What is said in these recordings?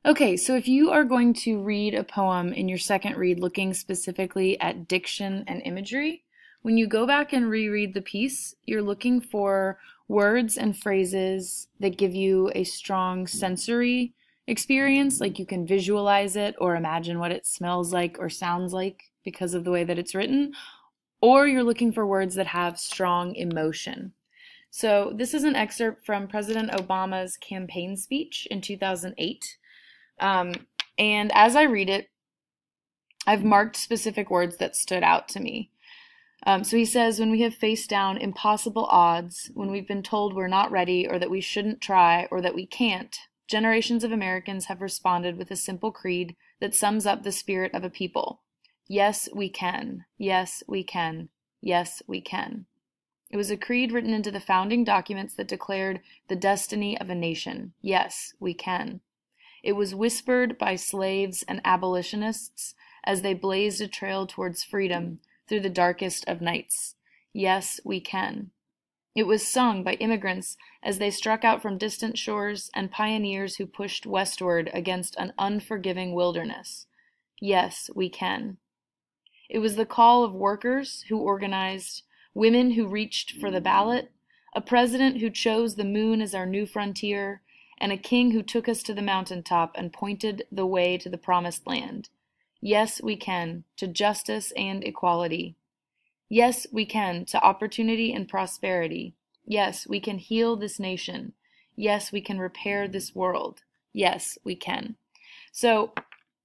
Okay, so if you are going to read a poem in your second read looking specifically at diction and imagery, when you go back and reread the piece, you're looking for words and phrases that give you a strong sensory experience, like you can visualize it or imagine what it smells like or sounds like because of the way that it's written, or you're looking for words that have strong emotion. So this is an excerpt from President Obama's campaign speech in 2008. And as I read it, I've marked specific words that stood out to me. So he says, when we have faced down impossible odds, when we've been told we're not ready or that we shouldn't try or that we can't, generations of Americans have responded with a simple creed that sums up the spirit of a people. Yes, we can. Yes, we can. Yes, we can. It was a creed written into the founding documents that declared the destiny of a nation. Yes, we can. It was whispered by slaves and abolitionists as they blazed a trail towards freedom through the darkest of nights. Yes, we can. It was sung by immigrants as they struck out from distant shores and pioneers who pushed westward against an unforgiving wilderness. Yes, we can. It was the call of workers who organized, women who reached for the ballot, a president who chose the moon as our new frontier, and a king who took us to the mountaintop and pointed the way to the promised land. Yes, we can, to justice and equality. Yes, we can, to opportunity and prosperity. Yes, we can heal this nation. Yes, we can repair this world. Yes, we can. So,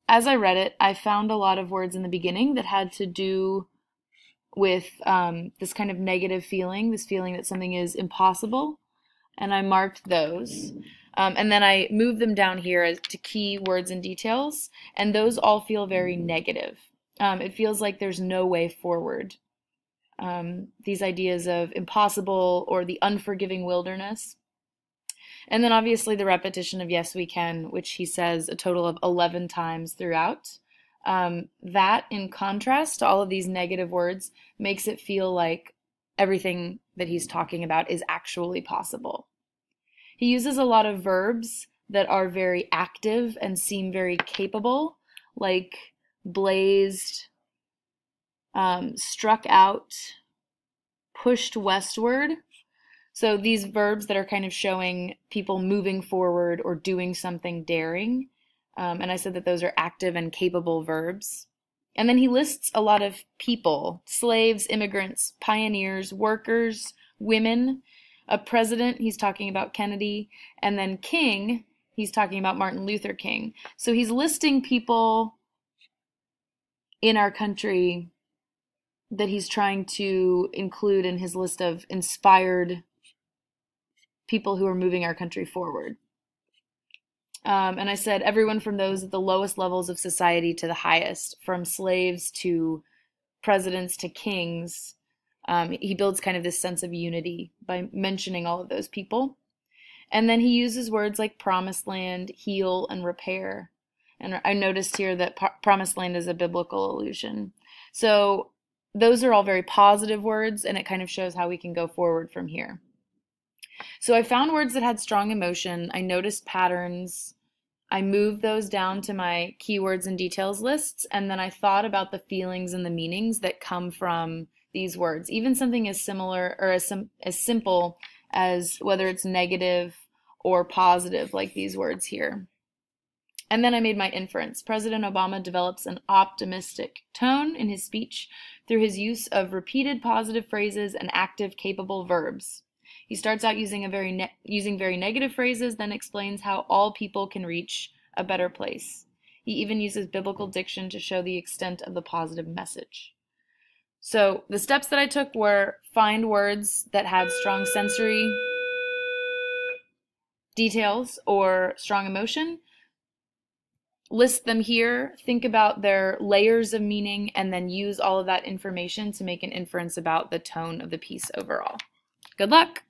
as I read it, I found a lot of words in the beginning that had to do with this kind of negative feeling, this feeling that something is impossible, and I marked those. And then I moved them down here as to key words and details, and those all feel very negative. It feels like there's no way forward. These ideas of impossible or the unforgiving wilderness. And then obviously the repetition of yes we can, which he says a total of 11 times throughout. That, in contrast to all of these negative words, makes it feel like everything that he's talking about is actually possible. He uses a lot of verbs that are very active and seem very capable, like blazed, struck out, pushed westward. So these verbs that are kind of showing people moving forward or doing something daring. And I said that those are active and capable verbs. And then he lists a lot of people: slaves, immigrants, pioneers, workers, women. A president, he's talking about Kennedy, and then king, he's talking about Martin Luther King. So he's listing people in our country that he's trying to include in his list of inspired people who are moving our country forward. And I said everyone from those at the lowest levels of society to the highest, from slaves to presidents to kings. He builds kind of this sense of unity by mentioning all of those people. And then he uses words like promised land, heal, and repair. And I noticed here that promised land is a biblical allusion. So those are all very positive words, and it kind of shows how we can go forward from here. So I found words that had strong emotion. I noticed patterns. I moved those down to my keywords and details lists, and then I thought about the feelings and the meanings that come from these words, even something as similar or as simple as whether it's negative or positive, like these words here. And then I made my inference. President Obama develops an optimistic tone in his speech through his use of repeated positive phrases and active, capable verbs. He starts out using very negative phrases, then explains how all people can reach a better place. He even uses biblical diction to show the extent of the positive message. So the steps that I took were find words that had strong sensory details or strong emotion, list them here, think about their layers of meaning, and then use all of that information to make an inference about the tone of the piece overall. Good luck!